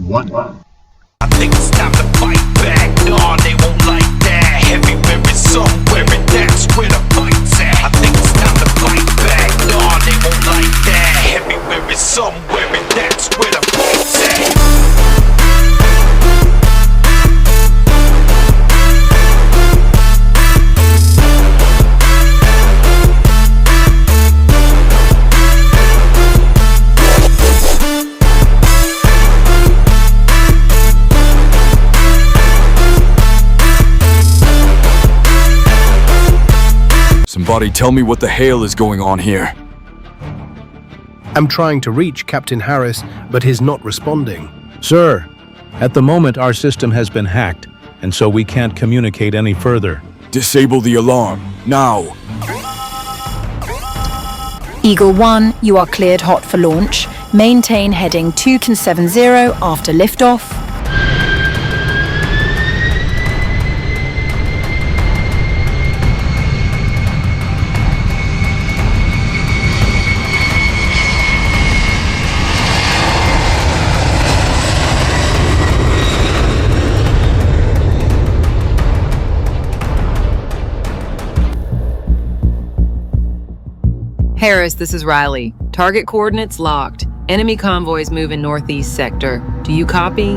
one. I think it's time to fight back. No, they won't like that. Everywhere is somewhere, and that's where the fight's at. I think it's time to fight back. No, they won't like that. Everywhere is somewhere, and that's where the fight's at. Somebody tell me what the hell is going on here. I'm trying to reach Captain Harris, but he's not responding. Sir, at the moment our system has been hacked, and so we can't communicate any further. Disable the alarm, now. Eagle 1, you are cleared hot for launch. Maintain heading 270 after liftoff. Harris, this is Riley. Target coordinates locked. Enemy convoys move in northeast sector. Do you copy?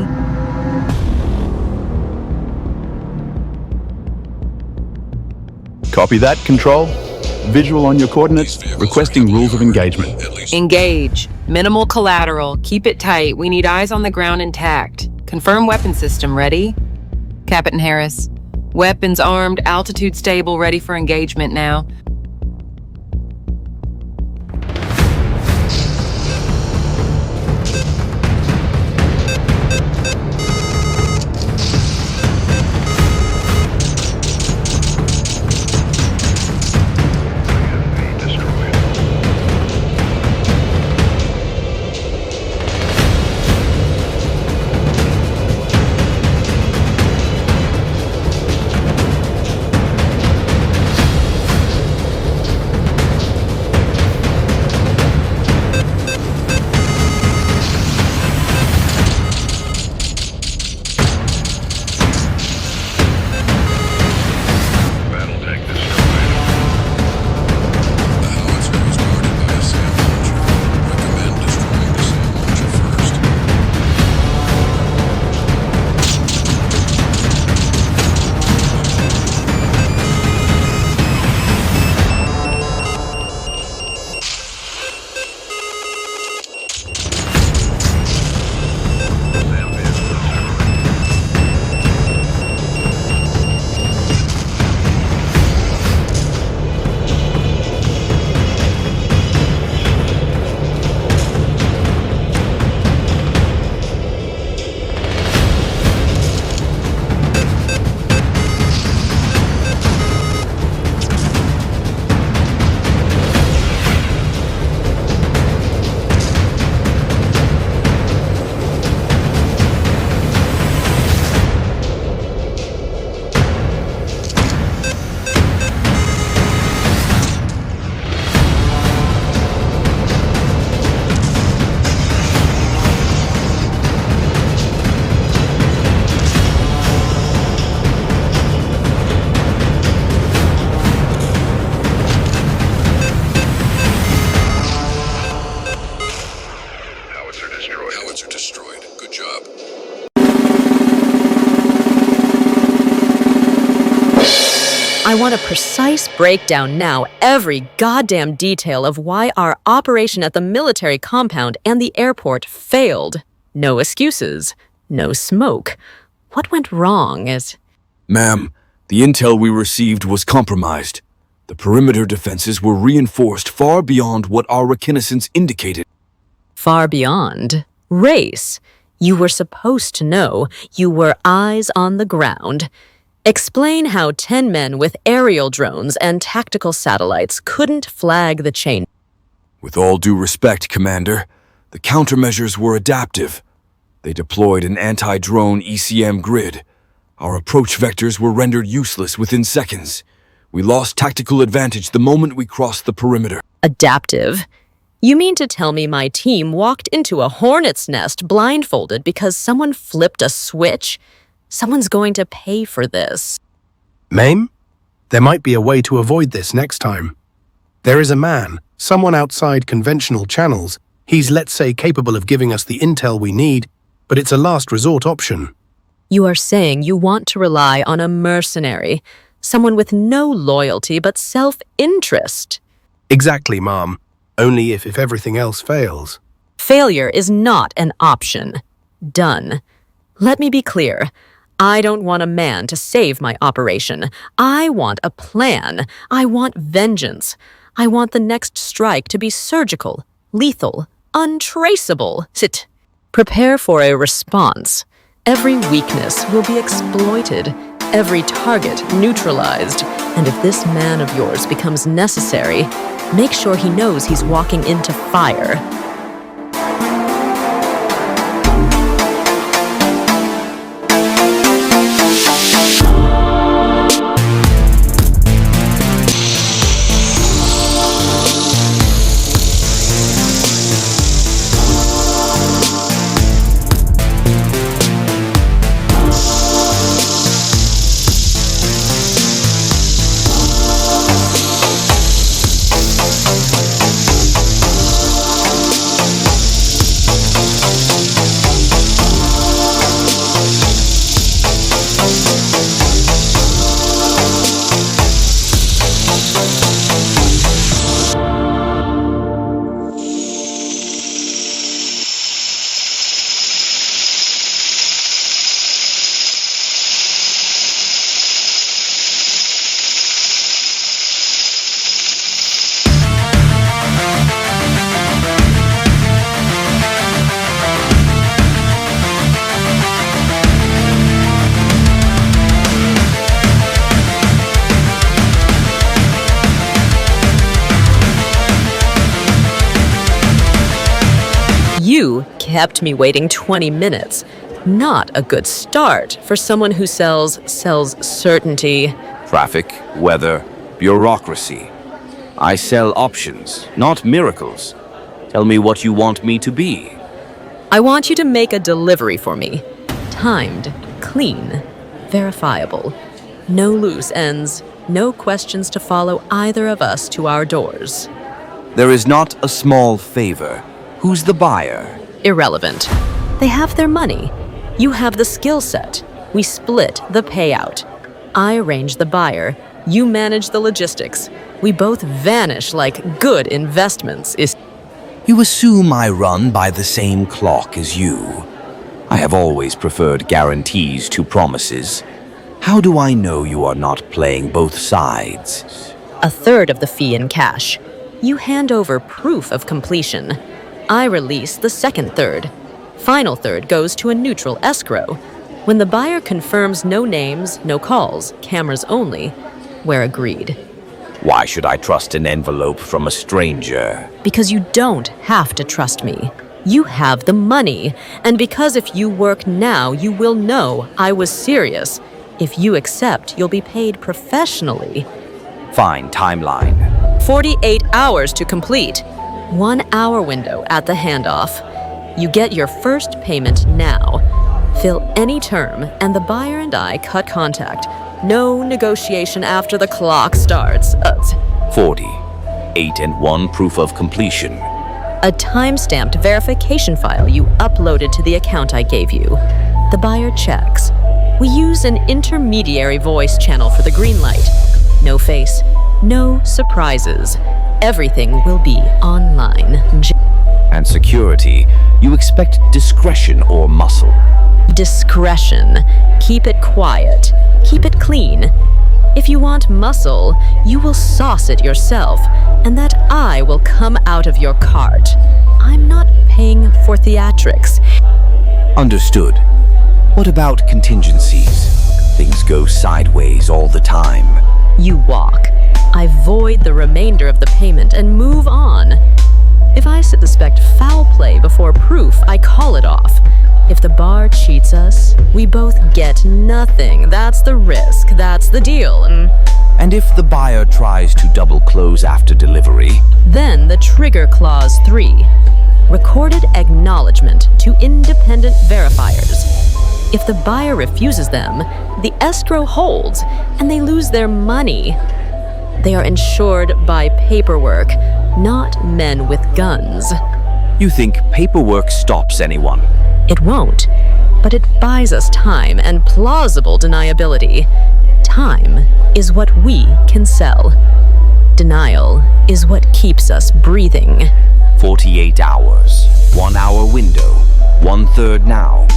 Copy that, Control. Visual on your coordinates, requesting rules of engagement. Engage. Minimal collateral. Keep it tight. We need eyes on the ground intact. Confirm weapon system ready? Captain Harris. Weapons armed, altitude stable, ready for engagement now. I want a precise breakdown now, every goddamn detail of why our operation at the military compound and the airport failed. No excuses. No smoke. What went wrong is... Ma'am, the intel we received was compromised. The perimeter defenses were reinforced far beyond what our reconnaissance indicated. Far beyond. Race. You were supposed to know. You were eyes on the ground. Explain how 10 men with aerial drones and tactical satellites couldn't flag the chain. With all due respect, Commander, the countermeasures were adaptive. They deployed an anti-drone ECM grid. Our approach vectors were rendered useless within seconds. We lost tactical advantage the moment we crossed the perimeter. Adaptive? You mean to tell me my team walked into a hornet's nest blindfolded because someone flipped a switch? Someone's going to pay for this. Mame, there might be a way to avoid this next time. There is a man, someone outside conventional channels. He's, let's say, capable of giving us the intel we need, but it's a last resort option. You are saying you want to rely on a mercenary, someone with no loyalty but self-interest. Exactly, Mom. Only if everything else fails. Failure is not an option. Done. Let me be clear. I don't want a man to save my operation. I want a plan. I want vengeance. I want the next strike to be surgical, lethal, untraceable. Sit. Prepare for a response. Every weakness will be exploited, every target neutralized. And if this man of yours becomes necessary, make sure he knows he's walking into fire. You kept me waiting 20 minutes. Not a good start for someone who sells certainty. Traffic, weather, bureaucracy. I sell options, not miracles. Tell me what you want me to be. I want you to make a delivery for me. Timed, clean, verifiable. No loose ends, no questions to follow either of us to our doors. There is not a small favor. Who's the buyer? Irrelevant. They have their money. You have the skill set. We split the payout. I arrange the buyer. You manage the logistics. We both vanish like good investments. You assume I run by the same clock as you. I have always preferred guarantees to promises. How do I know you are not playing both sides? A third of the fee in cash. You hand over proof of completion. I release the second third. Final third goes to a neutral escrow. When the buyer confirms no names, no calls, cameras only, we're agreed. Why should I trust an envelope from a stranger? Because you don't have to trust me. You have the money. And because if you work now, you will know I was serious. If you accept, you'll be paid professionally. Fine, timeline. 48 hours to complete. 1 hour window at the handoff. You get your first payment now. Fill any term, and the buyer and I cut contact. No negotiation after the clock starts. 40. 8 and 1 proof of completion. A time-stamped verification file you uploaded to the account I gave you. The buyer checks. We use an intermediary voice channel for the green light. No face, no surprises. Everything will be online. And security, you expect discretion or muscle? Discretion. Keep it quiet. Keep it clean. If you want muscle, you will sauce it yourself, and that eye will come out of your cart. I'm not paying for theatrics. Understood. What about contingencies? Things go sideways all the time. You walk. I void the remainder of the payment and move on. If I suspect foul play before proof, I call it off. If the bar cheats us, we both get nothing. That's the risk. That's the deal. And if the buyer tries to double close after delivery? Then the trigger clause 3. Recorded acknowledgement to independent verifiers. If the buyer refuses them, the escrow holds and they lose their money. They are insured by paperwork, not men with guns. You think paperwork stops anyone? It won't, but it buys us time and plausible deniability. Time is what we can sell. Denial is what keeps us breathing. 48 hours, 1 hour window, 1/3 now,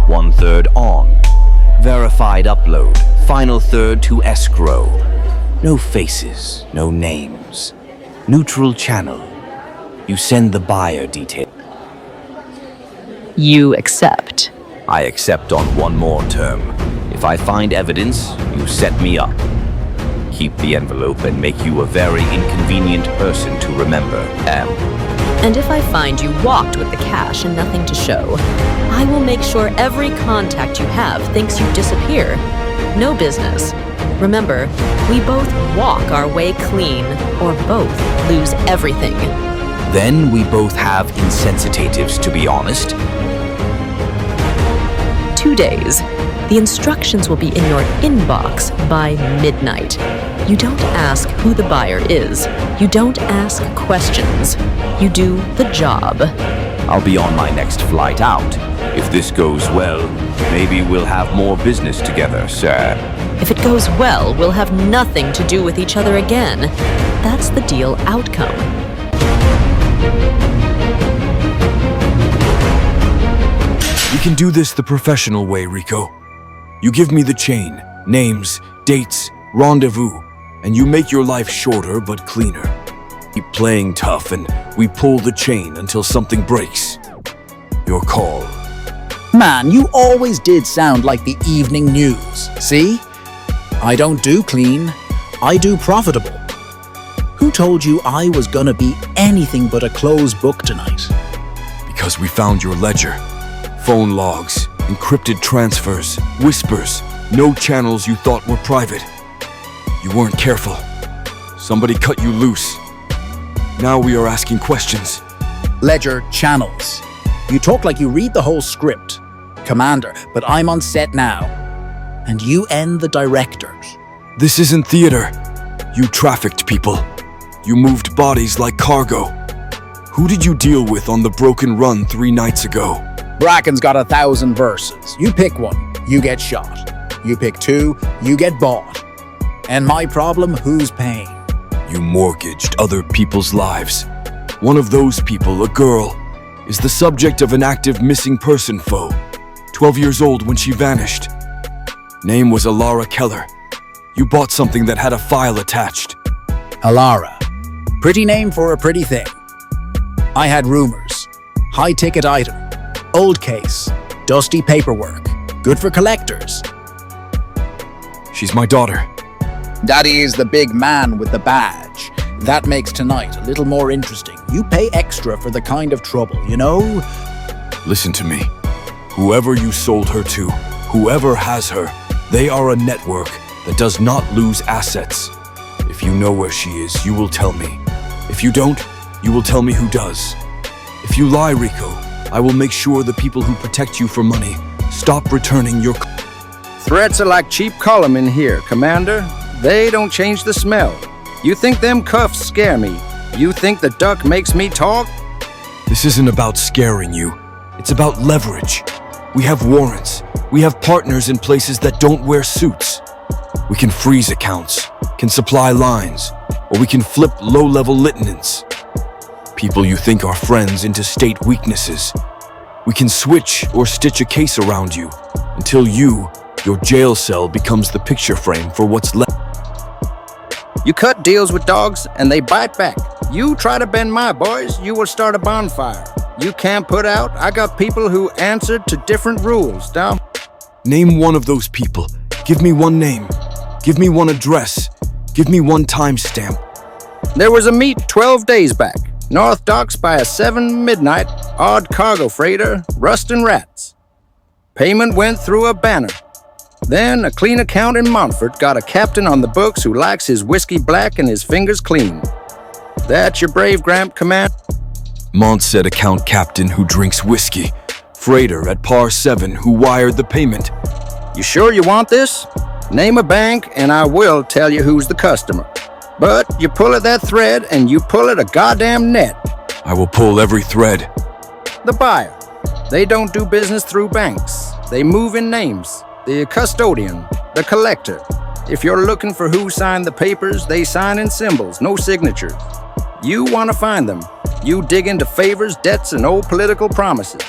1/3 on. Verified upload, final third to escrow. No faces, no names. Neutral channel. You send the buyer detail. You accept. I accept on one more term. If I find evidence, you set me up. Keep the envelope and make you a very inconvenient person to remember, M. And if I find you walked with the cash and nothing to show, I will make sure every contact you have thinks you disappear. No business. Remember, we both walk our way clean, or both lose everything. Then we both have insensitatives, to be honest. 2 days. The instructions will be in your inbox by midnight. You don't ask who the buyer is. You don't ask questions. You do the job. I'll be on my next flight out. If this goes well, maybe we'll have more business together, sir. If it goes well, we'll have nothing to do with each other again. That's the deal outcome. We can do this the professional way, Rico. You give me the chain, names, dates, rendezvous, and you make your life shorter but cleaner. Keep playing tough and we pull the chain until something breaks. Your call. Man, you always did sound like the evening news. See? I don't do clean. I do profitable. Who told you I was gonna be anything but a closed book tonight? Because we found your ledger. Phone logs, encrypted transfers, whispers, no channels you thought were private. You weren't careful. Somebody cut you loose. Now we are asking questions. Ledger channels. You talk like you read the whole script. Commander, but I'm on set now. And you end the directors. This isn't theater. You trafficked people. You moved bodies like cargo. Who did you deal with on the Broken Run 3 nights ago? Bracken's got 1,000 verses. You pick one, you get shot. You pick 2, you get bought. And my problem, who's paying? You mortgaged other people's lives. One of those people, a girl, is the subject of an active missing person foe. 12 years old when she vanished. Name was Alara Keller. You bought something that had a file attached. Alara. Pretty name for a pretty thing. I had rumors. High-ticket item. Old case. Dusty paperwork. Good for collectors. She's my daughter. Daddy is the big man with the badge. That makes tonight a little more interesting. You pay extra for the kind of trouble, you know? Listen to me. Whoever you sold her to, whoever has her, they are a network that does not lose assets. If you know where she is, you will tell me. If you don't, you will tell me who does. If you lie, Rico, I will make sure the people who protect you for money stop returning your... Threats are like cheap column in here, Commander. They don't change the smell. You think them cuffs scare me? You think the duck makes me talk? This isn't about scaring you. It's about leverage. We have warrants. We have partners in places that don't wear suits. We can freeze accounts, can supply lines, or we can flip low-level lieutenants. People you think are friends into state weaknesses. We can switch or stitch a case around you until your jail cell becomes the picture frame for what's left. You cut deals with dogs and they bite back. You try to bend my boys, you will start a bonfire. You can't put out, I got people who answer to different rules, now. Name one of those people. Give me one name. Give me one address. Give me one timestamp. There was a meet 12 days back. North Docks by a 7 midnight, odd cargo freighter, Rustin' Rats. Payment went through a banner. Then a clean account in Montfort got a captain on the books who likes his whiskey black and his fingers clean. That's your brave Gramp command. Mont said account captain who drinks whiskey. Freighter at par 7 who wired the payment. You sure you want this? Name a bank and I will tell you who's the customer. But you pull at that thread and you pull at a goddamn net. I will pull every thread. The buyer. They don't do business through banks. They move in names. The custodian, the collector. If you're looking for who signed the papers, they sign in symbols, no signatures. You want to find them. You dig into favors, debts, and old political promises.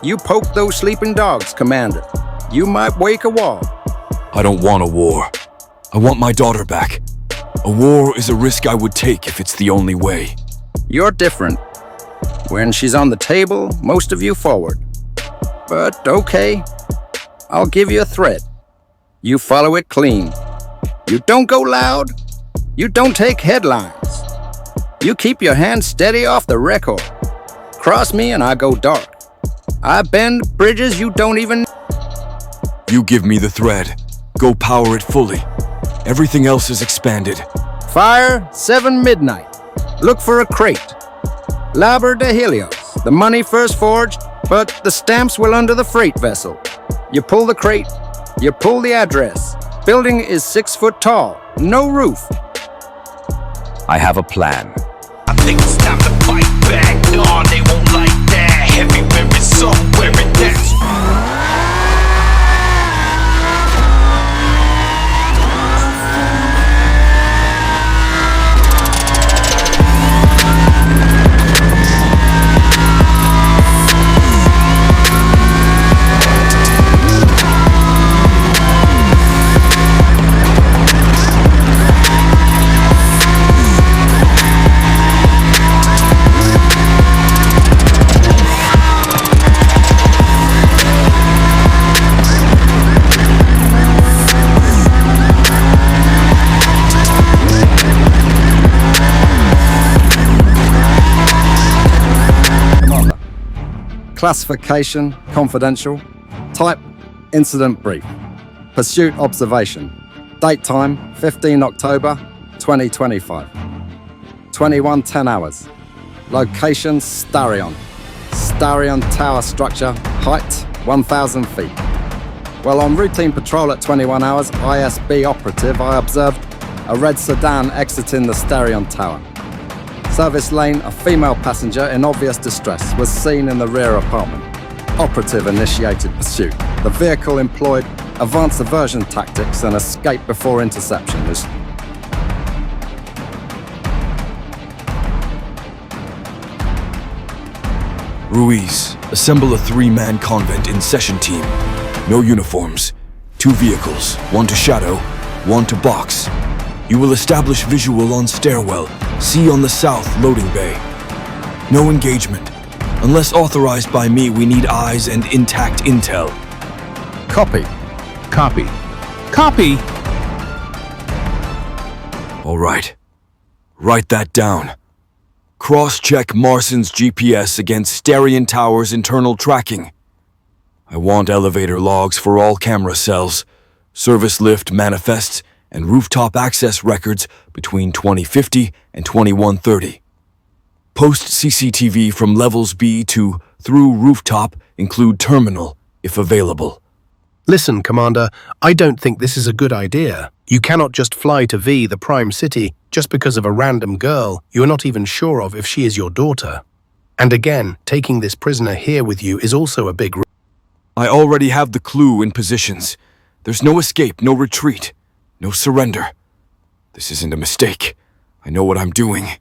You poke those sleeping dogs, Commander. You might wake a war. I don't want a war. I want my daughter back. A war is a risk I would take if it's the only way. You're different. When she's on the table, most of you forward. But okay, I'll give you a thread. You follow it clean. You don't go loud. You don't take headlines. You keep your hand steady off the record. Cross me and I go dark. I bend bridges you don't even... You give me the thread. Go power it fully. Everything else is expanded. Fire, 7 midnight. Look for a crate. Laber de Helios. The money first forged, but the stamps will under the freight vessel. You pull the crate. You pull the address. Building is 6 foot tall. No roof. I have a plan. I think it's time to fight back. No, they won't like that. Everywhere is somewhere and that's Classification, confidential. Type, incident brief. Pursuit observation. Date time, 15 October, 2025. 21:10 hours. Location, Starion. Starion tower structure, height, 1,000 feet. While on routine patrol at 21 hours, ISB operative, I observed a red sedan exiting the Starion tower. Service lane, a female passenger in obvious distress was seen in the rear apartment. Operative initiated pursuit. The vehicle employed advanced aversion tactics and escaped before interception. Ruiz, assemble a 3-man convent in session team. No uniforms. 2 vehicles, 1 to shadow, 1 to box. You will establish visual on stairwell, C on the south loading bay. No engagement. Unless authorized by me, we need eyes and intact intel. Copy. Copy. Copy! All right. Write that down. Cross-check Marson's GPS against Starion Tower's internal tracking. I want elevator logs for all camera cells, service lift manifests, and rooftop access records between 2050 and 2130. Post CCTV from levels B to through rooftop include terminal, if available. Listen, Commander, I don't think this is a good idea. You cannot just fly to V, the prime city, just because of a random girl you are not even sure of if she is your daughter. And again, taking this prisoner here with you is also a big risk. I already have the clue in positions. There's no escape, no retreat. No surrender. This isn't a mistake. I know what I'm doing.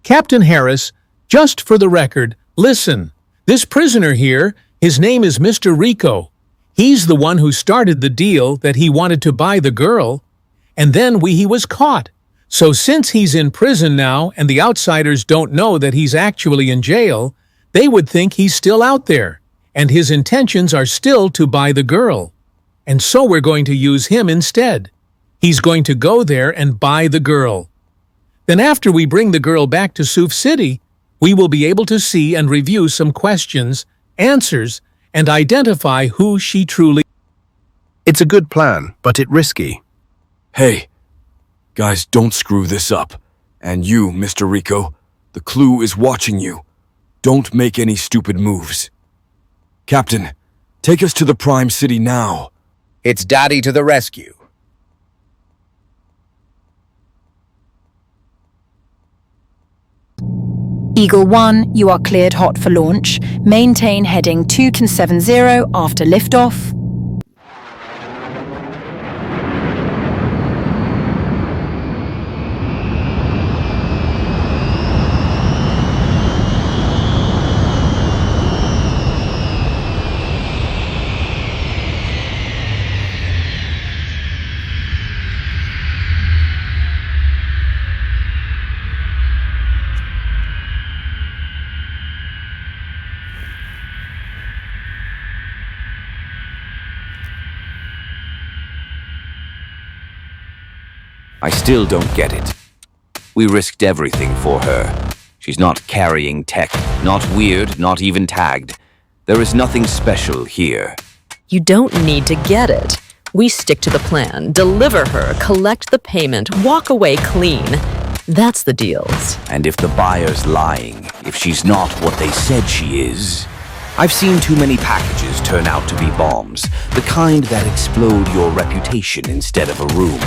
Captain Harris, just for the record, listen. This prisoner here, his name is Mr. Rico. He's the one who started the deal that he wanted to buy the girl, and then he was caught. So since he's in prison now and the outsiders don't know that he's actually in jail, they would think he's still out there, and his intentions are still to buy the girl. And so we're going to use him instead. He's going to go there and buy the girl. Then after we bring the girl back to Suf City, we will be able to see and review some questions, answers, and identify who she truly is. It's a good plan, but it's risky. Hey, guys, don't screw this up. And you, Mr. Rico, the clue is watching you. Don't make any stupid moves. Captain, take us to the Prime City now. It's Daddy to the rescue. Eagle 1, you are cleared hot for launch. Maintain heading 270 after liftoff. I still don't get it. We risked everything for her. She's not carrying tech, not weird, not even tagged. There is nothing special here. You don't need to get it. We stick to the plan, deliver her, collect the payment, walk away clean. That's the deals. And if the buyer's lying, if she's not what they said she is... I've seen too many packages turn out to be bombs, the kind that explode your reputation instead of a room.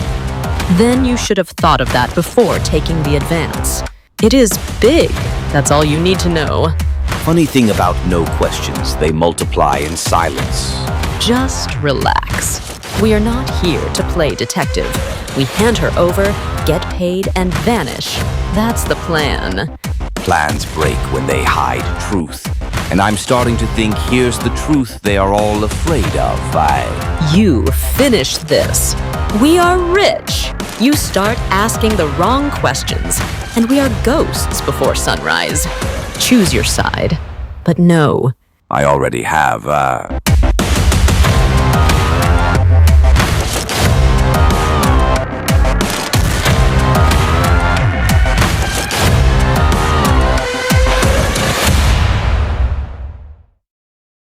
Then you should have thought of that before taking the advance. It is big. That's all you need to know. Funny thing about no questions, they multiply in silence. Just relax. We are not here to play detective. We hand her over, get paid, and vanish. That's the plan. Plans break when they hide truth. And I'm starting to think here's the truth they are all afraid of. You finish this. We are rich. You start asking the wrong questions, and we are ghosts before sunrise. Choose your side. But no. I already have,